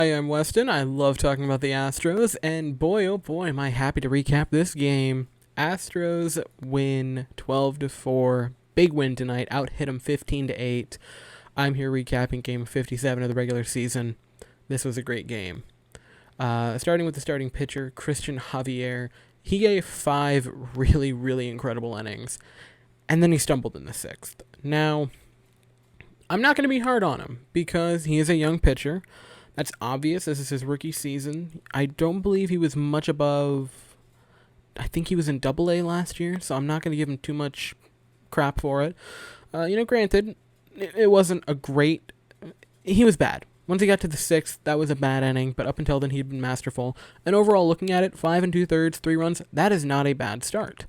Hi, I'm Weston. I love talking about the Astros, and boy, oh boy, am I happy to recap this game. Astros win 12-4. Big win tonight. Out hit them 15-8. I'm here recapping game 57 of the regular season. This was a great game. Starting with the starting pitcher, Christian Javier. He gave 5 really, really incredible innings, and then he stumbled in the 6th. Now, I'm not going to be hard on him because he is a young pitcher. That's obvious. This is his rookie season. I don't believe he was much above. I think he was in Double-A last year, so I'm not going to give him too much crap for it. Granted, it wasn't a great. He was bad. Once he got to the 6th, that was a bad inning, but up until then, he'd been masterful. And overall, looking at it, 5 2/3, 3 runs, that is not a bad start.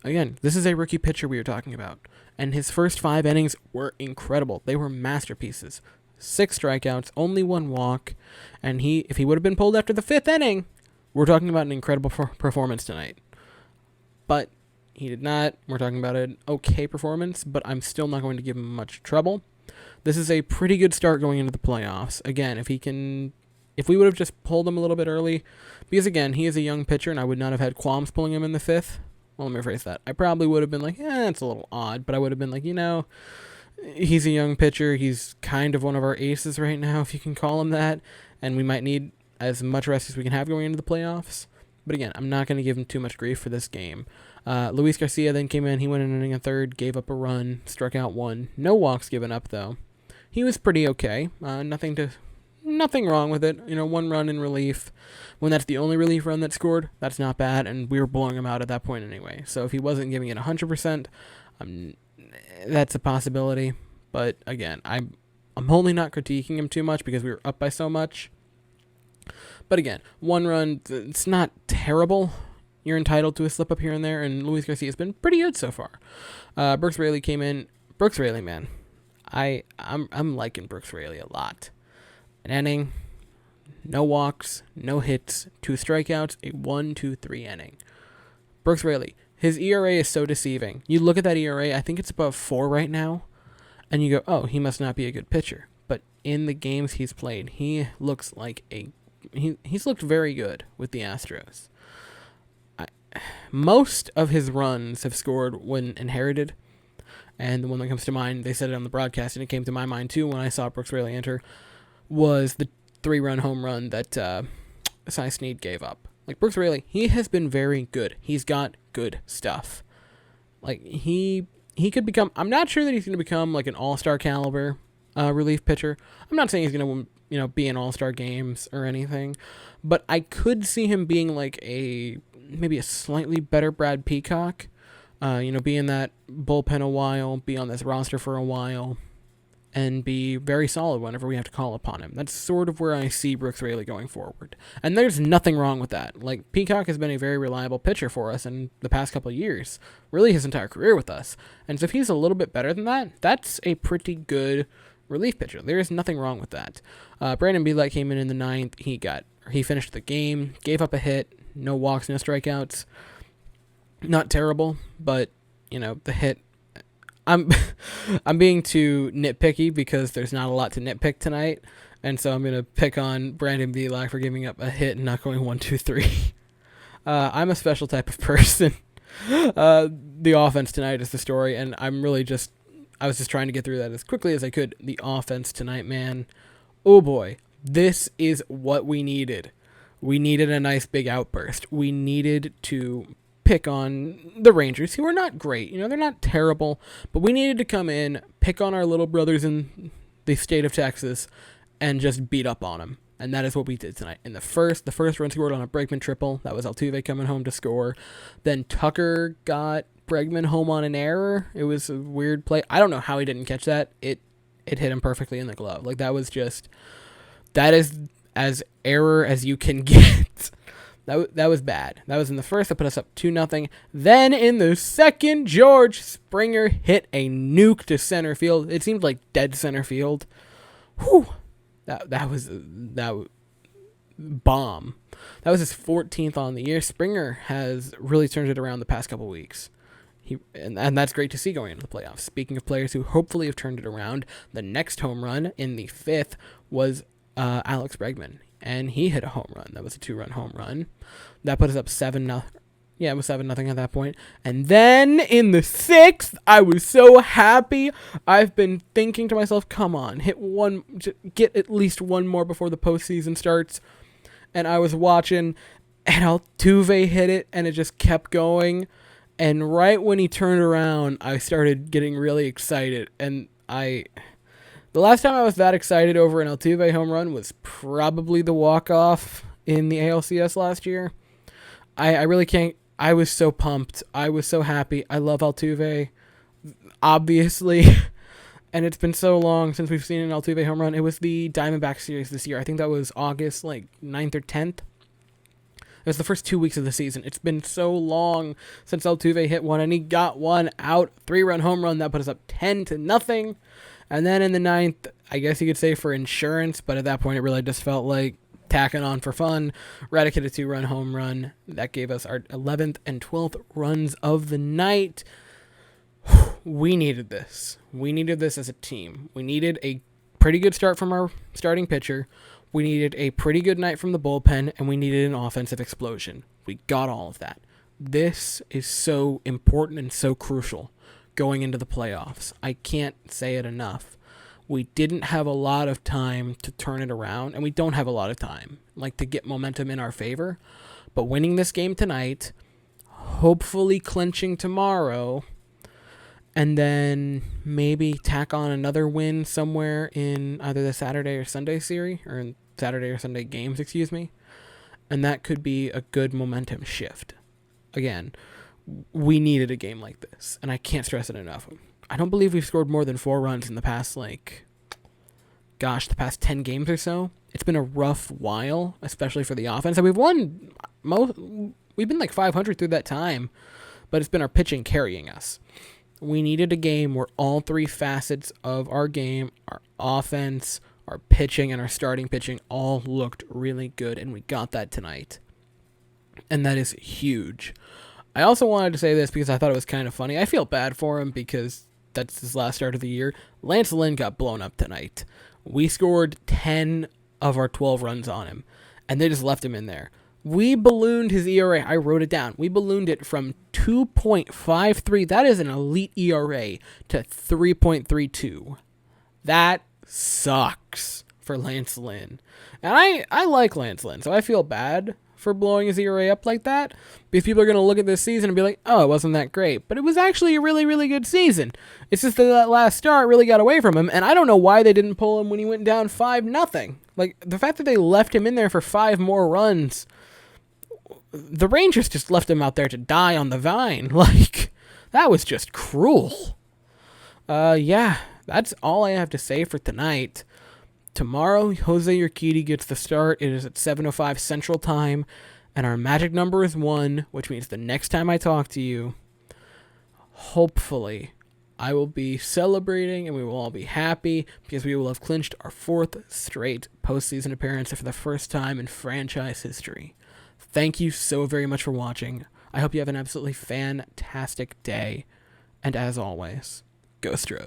Again, this is a rookie pitcher we are talking about, and his first 5 innings were incredible. They were masterpieces. 6 strikeouts, only 1 walk, and if he would have been pulled after the 5th inning, we're talking about an incredible performance tonight. But he did not. We're talking about an okay performance, but I'm still not going to give him much trouble. This is a pretty good start going into the playoffs. Again, if we would have just pulled him a little bit early, because again, he is a young pitcher, and I would not have had qualms pulling him in the 5th. Well, let me rephrase that. I probably would have been like, it's a little odd, but I would have been like, he's a young pitcher. He's kind of one of our aces right now, if you can call him that, and we might need as much rest as we can have going into the playoffs. But again, I'm not going to give him too much grief for this game. Luis Garcia then came in. He went in an inning a third, gave up a run, struck out 1. No walks given up, though. He was pretty okay. Nothing wrong with it. 1 run in relief. When that's the only relief run that scored, that's not bad, and we were blowing him out at that point anyway. So if he wasn't giving it 100%, that's a possibility. But again, I'm only not critiquing him too much because we were up by so much. But again, 1 run, it's not terrible. You're entitled to a slip up here and there, and Luis Garcia has been pretty good so far. Brooks Raley came in. Brooks Raley, man. I'm liking Brooks Raley a lot. An inning, no walks, no hits, 2 strikeouts, a 1-2-3 inning. Brooks Raley, his ERA is so deceiving. You look at that ERA, I think it's above 4 right now, and you go, oh, he must not be a good pitcher. But in the games he's played, he looks like he's looked very good with the Astros. Most of his runs have scored when inherited, and the one that comes to mind, they said it on the broadcast, and it came to my mind too when I saw Brooks Raley enter, was the 3-run home run that Cy Snead gave up. Like, Brooks Raley, he has been very good. He's got good stuff. Like, he could become, I'm not sure that he's going to become like an all-star caliber relief pitcher. I'm not saying he's going to be in all-star games or anything, but I could see him being like maybe a slightly better Brad Peacock. Be in that bullpen a while, be on this roster for a while, and be very solid whenever we have to call upon him. That's sort of where I see Brooks Raley going forward. And there's nothing wrong with that. Like, Peacock has been a very reliable pitcher for us in the past couple of years, really his entire career with us. And so if he's a little bit better than that, that's a pretty good relief pitcher. There is nothing wrong with that. Brandon Bielak came in the 9th. He finished the game, gave up a hit, no walks, no strikeouts. Not terrible, but the hit. I'm being too nitpicky because there's not a lot to nitpick tonight, and so I'm gonna pick on Brandon Bielak for giving up a hit and not going 1-2-3. I'm a special type of person. The offense tonight is the story, and I was just trying to get through that as quickly as I could. The offense tonight, man. Oh boy, this is what we needed. We needed a nice big outburst. We needed to pick on the Rangers, who are not great. They're not terrible, but we needed to come in, pick on our little brothers in the state of Texas, and just beat up on them. And that is what we did tonight. In the first run scored on a Bregman triple. That was Altuve coming home to score. Then Tucker got Bregman home on an error. It was a weird play. I don't know how he didn't catch that. It hit him perfectly in the glove. Like, that is as error as you can get. That was bad. That was in the first. That put us up 2-0. Then in the second, George Springer hit a nuke to center field. It seemed like dead center field. Whew. That was bomb. That was his 14th on the year. Springer has really turned it around the past couple weeks. And that's great to see going into the playoffs. Speaking of players who hopefully have turned it around, the next home run in the 5th was Alex Bregman, and he hit a home run. That was a 2-run home run. That put us up 7-0. Yeah, it was 7-0 at that point. And then in the 6th, I was so happy. I've been thinking to myself, come on, get at least one more before the postseason starts. And I was watching, and Altuve hit it, and it just kept going. And right when he turned around, I started getting really excited. And the last time I was that excited over an Altuve home run was probably the walk-off in the ALCS last year. I really can't. I was so pumped. I was so happy. I love Altuve, obviously. And it's been so long since we've seen an Altuve home run. It was the Diamondback series this year. I think that was August 9th or 10th. It was the first 2 weeks of the season. It's been so long since Altuve hit one, and he got one out. 3-run home run. That put us up 10-0. And then in the 9th, I guess you could say for insurance, but at that point it really just felt like tacking on for fun. Reddick hit a 2-run home run. That gave us our 11th and 12th runs of the night. We needed this. We needed this as a team. We needed a pretty good start from our starting pitcher. We needed a pretty good night from the bullpen, and we needed an offensive explosion. We got all of that. This is so important and so crucial going into the playoffs. I can't say it enough. We didn't have a lot of time to turn it around, and we don't have a lot of time, to get momentum in our favor. But winning this game tonight, hopefully clinching tomorrow, and then maybe tack on another win somewhere in either the Saturday or Sunday series, or in Saturday or Sunday games, and that could be a good momentum shift. Again, we needed a game like this, and I can't stress it enough. I don't believe we've scored more than 4 runs in the past, the past 10 games or so. It's been a rough while, especially for the offense. And we've won we've been 500 through that time, but it's been our pitching carrying us. We needed a game where all 3 facets of our game, our offense, our pitching, and our starting pitching all looked really good, and we got that tonight. And that is huge. I also wanted to say this because I thought it was kind of funny. I feel bad for him because that's his last start of the year. Lance Lynn got blown up tonight. We scored 10 of our 12 runs on him, and they just left him in there. We ballooned his ERA. I wrote it down. We ballooned it from 2.53. That is an elite ERA to 3.32. That sucks for Lance Lynn. And I like Lance Lynn, so I feel bad for blowing his ERA up like that, because people are going to look at this season and be like, oh, it wasn't that great. But it was actually a really, really good season. It's just that last start really got away from him, and I don't know why they didn't pull him when he went down 5-0. The fact that they left him in there for 5 more runs, the Rangers just left him out there to die on the vine. That was just cruel. Yeah, that's all I have to say for tonight. Tomorrow, Jose Urquidy gets the start. It is at 7:05 Central Time, and our magic number is 1, which means the next time I talk to you, hopefully, I will be celebrating and we will all be happy because we will have clinched our 4th straight postseason appearance for the first time in franchise history. Thank you so very much for watching. I hope you have an absolutely fantastic day, and as always, go Stros.